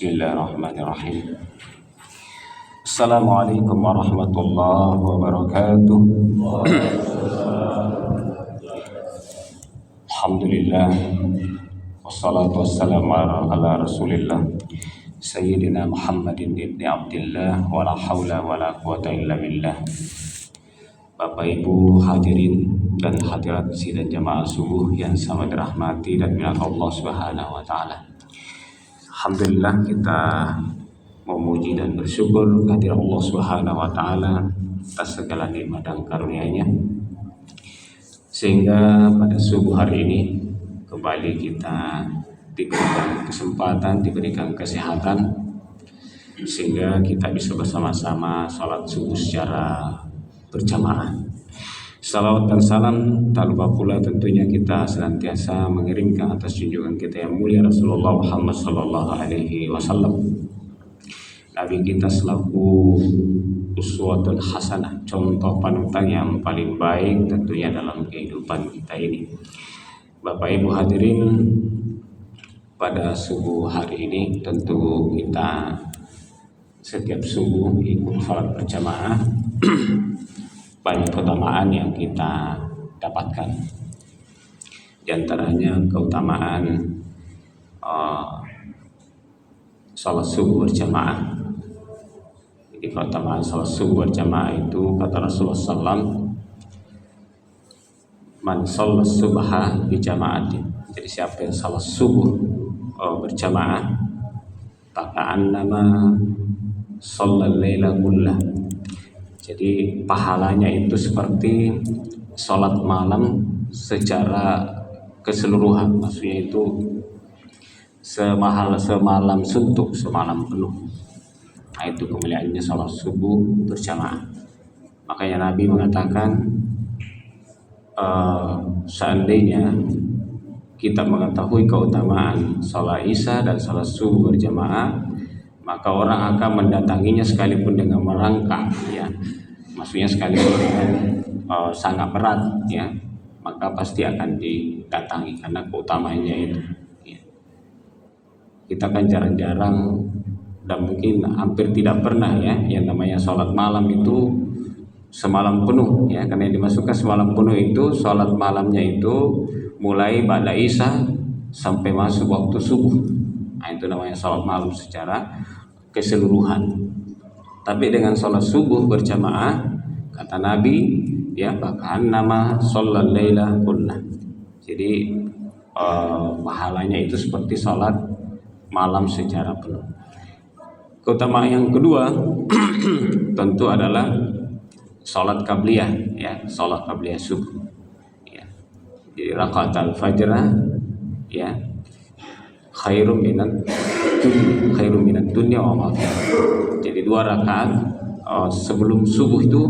Bismillahirrahmanirrahim. Assalamualaikum warahmatullahi wabarakatuh. Alhamdulillah, wassalatu wassalamu ala rasulillah Sayyidina Muhammadin ibni Abdillah, wa la hawla wa la quwata illa billah. Bapak Ibu hadirin dan hadirat sidang jamaah subuh yang sama dirahmati dan dimuliakan Allah Subhanahu wa taala. Alhamdulillah, kita memuji dan bersyukur kehadirat Allah Subhanahu wa taala atas segala nikmat dan karunia-Nya, sehingga pada subuh hari ini kembali kita diberikan kesempatan, diberikan kesehatan, sehingga kita bisa bersama-sama salat subuh secara berjamaah. Salawat dan salam tak lupa pula tentunya kita senantiasa mengirimkan atas junjungan kita yang mulia Rasulullah Muhammad sallallahu alaihi wasallam, Nabi kita selaku uswatun hasanah, contoh panutan yang paling baik tentunya dalam kehidupan kita ini. Bapak Ibu hadirin, pada subuh hari ini tentu kita setiap subuh ikut salat berjamaah. Banyak keutamaan yang kita dapatkan. Di antaranya keutamaan salat subuh berjamaah. Jadi keutamaan salat subuh berjamaah itu kata Rasulullah SAW, man shalla subha bi jama'atin. Jadi siapa yang salat subuh berjamaah, faka'annama shallal laila kullah. Jadi pahalanya itu seperti sholat malam secara keseluruhan, maksudnya itu semalam suntuk, semalam penuh. Nah, itu kemuliaannya sholat subuh berjamaah. Makanya Nabi mengatakan, seandainya kita mengetahui keutamaan sholat isya dan sholat subuh berjamaah, maka orang akan mendatanginya sekalipun dengan merangkak, ya, maksudnya sekalipun dengan sangat berat, ya, maka pasti akan didatangi karena keutamanya itu. Ya. Kita kan jarang-jarang dan mungkin hampir tidak pernah, ya, yang namanya sholat malam itu semalam penuh, ya, karena yang dimasukkan semalam penuh itu sholat malamnya itu mulai ba'da isya sampai masuk waktu subuh. Nah, itu namanya sholat malam secara keseluruhan. Tapi dengan sholat subuh berjamaah, kata Nabi, ya, bahkan nama sholat laila kullah. Jadi pahalanya itu seperti sholat malam secara penuh. Keutamaan yang kedua tentu adalah sholat qabliyah, ya, sholat qabliyah subuh. Ya. Jadi rakaat al-fajr, ya, khairum minat dunya wa ma fiha. Jadi 2 rakaat sebelum subuh itu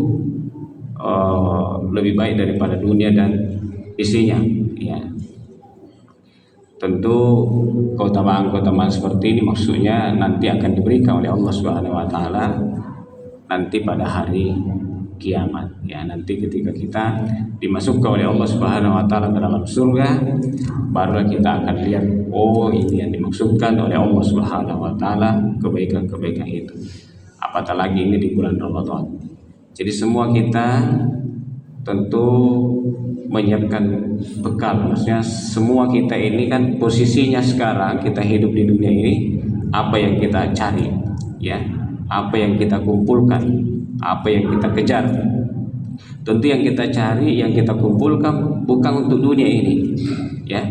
lebih baik daripada dunia dan isinya, ya. Tentu keutamaan seperti ini maksudnya nanti akan diberikan oleh Allah Subhanahu wa taala nanti pada hari kiamat, ya, nanti ketika kita dimasukkan oleh Allah Subhanahu wa taala ke dalam surga, barulah kita akan lihat, oh, ini yang dimaksudkan oleh Allah Subhanahu wa taala, kebaikan-kebaikan itu. Apatah lagi ini di bulan Ramadan. Jadi semua kita tentu menyiapkan bekal, maksudnya semua kita ini kan posisinya sekarang kita hidup di dunia ini, apa yang kita cari, ya, apa yang kita kumpulkan, apa yang kita kejar. Tentu yang kita cari, yang kita kumpulkan bukan untuk dunia ini, ya.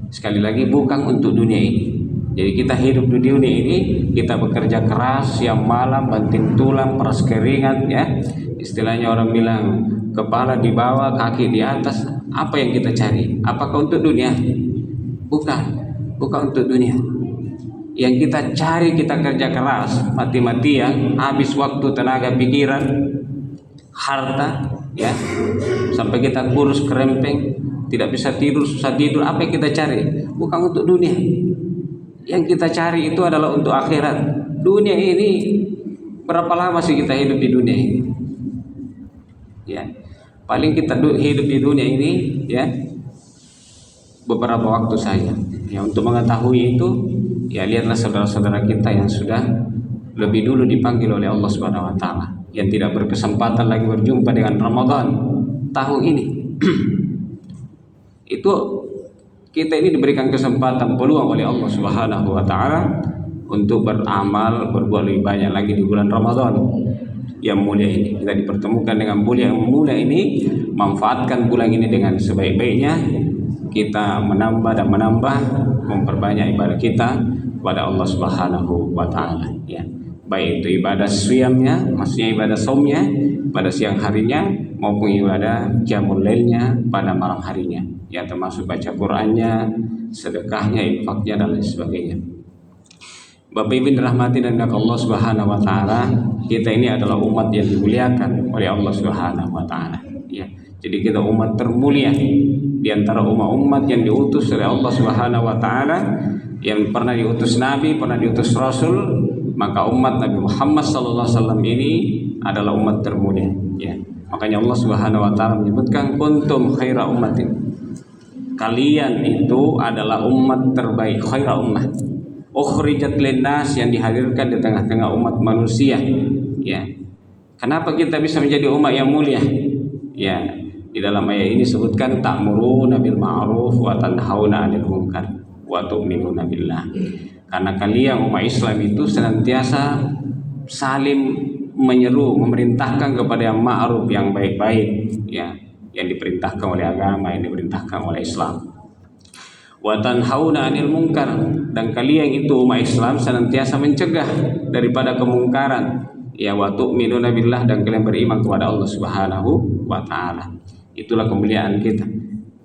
Sekali lagi bukan untuk dunia ini. Jadi kita hidup di dunia ini, kita bekerja keras siang malam, banting tulang, peras keringat, ya. Istilahnya orang bilang kepala di bawah, kaki di atas. Apa yang kita cari? Apakah untuk dunia? Bukan untuk dunia. Yang kita cari, kita kerja keras, mati-matian, habis waktu, tenaga, pikiran, harta, ya, sampai kita kurus kerempeng, tidak bisa tidur, susah tidur. Apa yang kita cari? Bukan untuk dunia. Yang kita cari itu adalah untuk akhirat. Dunia ini, berapa lama sih kita hidup di dunia ini? Ya, paling kita hidup di dunia ini, ya, beberapa waktu saja. Ya, untuk mengetahui itu Ya, lihatlah saudara-saudara kita yang sudah lebih dulu dipanggil oleh Allah Subhanahu wa taala, yang tidak berkesempatan lagi berjumpa dengan Ramadan tahun ini. Itu kita ini diberikan kesempatan, peluang oleh Allah Subhanahu wa taala untuk beramal, berbuat lebih banyak lagi di bulan Ramadan yang mulia ini. Kita dipertemukan dengan bulan yang mulia ini, manfaatkan bulan ini dengan sebaik-baiknya. Kita menambah dan menambah, memperbanyak ibadah kita kepada Allah Subhanahu wa taala, ya. Baik itu ibadah siyamnya, maksudnya ibadah saumnya pada siang harinya, maupun ibadah qiyamul lailnya pada malam harinya, ya, termasuk baca Qur'annya, sedekahnya, infaknya dan lain sebagainya. Bapak Ibu dirahmati dan dimuliakan Allah Subhanahu wa taala, kita ini adalah umat yang dimuliakan oleh Allah Subhanahu wa taala, ya. Jadi kita umat termulia di antara umat-umat yang diutus oleh Allah Subhanahu wa taala, yang pernah diutus nabi, pernah diutus rasul. Maka umat Nabi Muhammad sallallahu alaihi wasallam ini adalah umat termulia, ya. Makanya Allah Subhanahu wa taala menyebutkan kuntum khaira ummatin. Kalian itu adalah umat terbaik, khaira ummah. Ukhrijat linnas, yang dihadirkan di tengah-tengah umat manusia, ya. Kenapa kita bisa menjadi umat yang mulia? Ya, di dalam ayat ini sebutkan ta'muruna bil ma'ruf wa tanhauna 'anil munkar wa tu'minuna billah. Karena kalian umat Islam itu senantiasa saling menyeru, memerintahkan kepada yang ma'ruf, yang baik-baik, ya, yang diperintahkan oleh agama, yang diperintahkan oleh Islam. Wa tanhauna 'anil munkar, dan kalian itu umat Islam senantiasa mencegah daripada kemungkaran, ya, wa tu'minuna billah, dan kalian beriman kepada Allah Subhanahu wa taala. Itulah kemuliaan kita.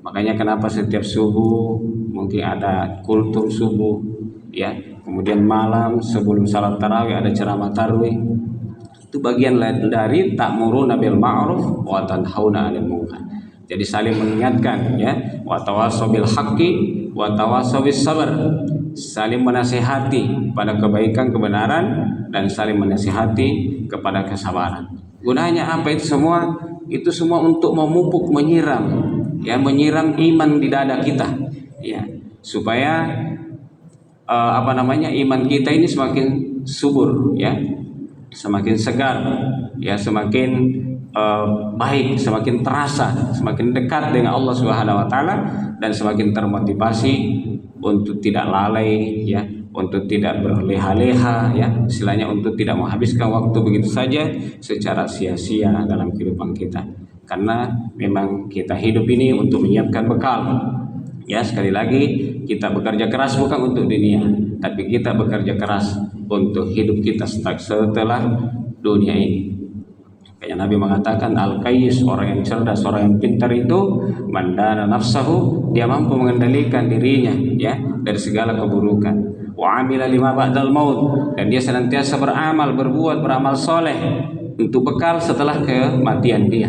Makanya kenapa setiap subuh mungkin ada kultum subuh, ya, kemudian malam sebelum salat tarawih ada ceramah tarawih. Itu bagian lain dari ta'muruna bil ma'ruf wa tanhauna 'anil munkar. Jadi saling mengingatkan, ya, wa tawassaw bil haqqi wa tawassaw bis sabr. Saling menasihati pada kebaikan, kebenaran, dan saling menasihati kepada kesabaran. Gunanya apa itu semua? Itu semua untuk memupuk, menyiram, ya, menyiram iman di dada kita, ya, supaya iman kita ini semakin subur, ya, semakin segar, ya, semakin baik, semakin terasa, semakin dekat dengan Allah Subhanahu wa taala, dan semakin termotivasi untuk tidak lalai, ya, untuk tidak berleha-leha, ya, istilahnya untuk tidak menghabiskan waktu begitu saja secara sia-sia dalam kehidupan kita. Karena memang kita hidup ini untuk menyiapkan bekal. Ya, sekali lagi kita bekerja keras bukan untuk dunia, tapi kita bekerja keras untuk hidup kita setelah dunia ini. Kayak Nabi mengatakan al-qayyis, orang yang cerdas, orang yang pintar itu mandana nafsahu, dia mampu mengendalikan dirinya, ya, dari segala keburukan. Wa amila lima ba'dal maut, dan dia senantiasa beramal soleh untuk bekal setelah kematian dia.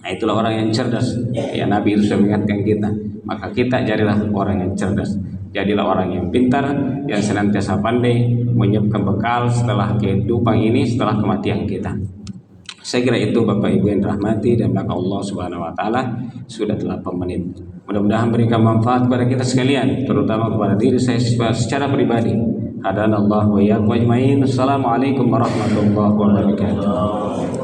Nah, itulah orang yang cerdas. Ya, Nabi itu sudah mengingatkan kita. Maka kita jadilah orang yang cerdas, jadilah orang yang pintar, yang senantiasa pandai menyiapkan bekal setelah kehidupan ini, setelah kematian kita. Saya kira itu Bapak Ibu yang dirahmati dan dimuliakan Allah Subhanahu wa taala. Sudah 8 menit. Mudah-mudahan berikan manfaat kepada kita sekalian, terutama kepada diri saya secara pribadi. Hadanallahu wa iyyakum ajmain. Assalamualaikum warahmatullahi wabarakatuh.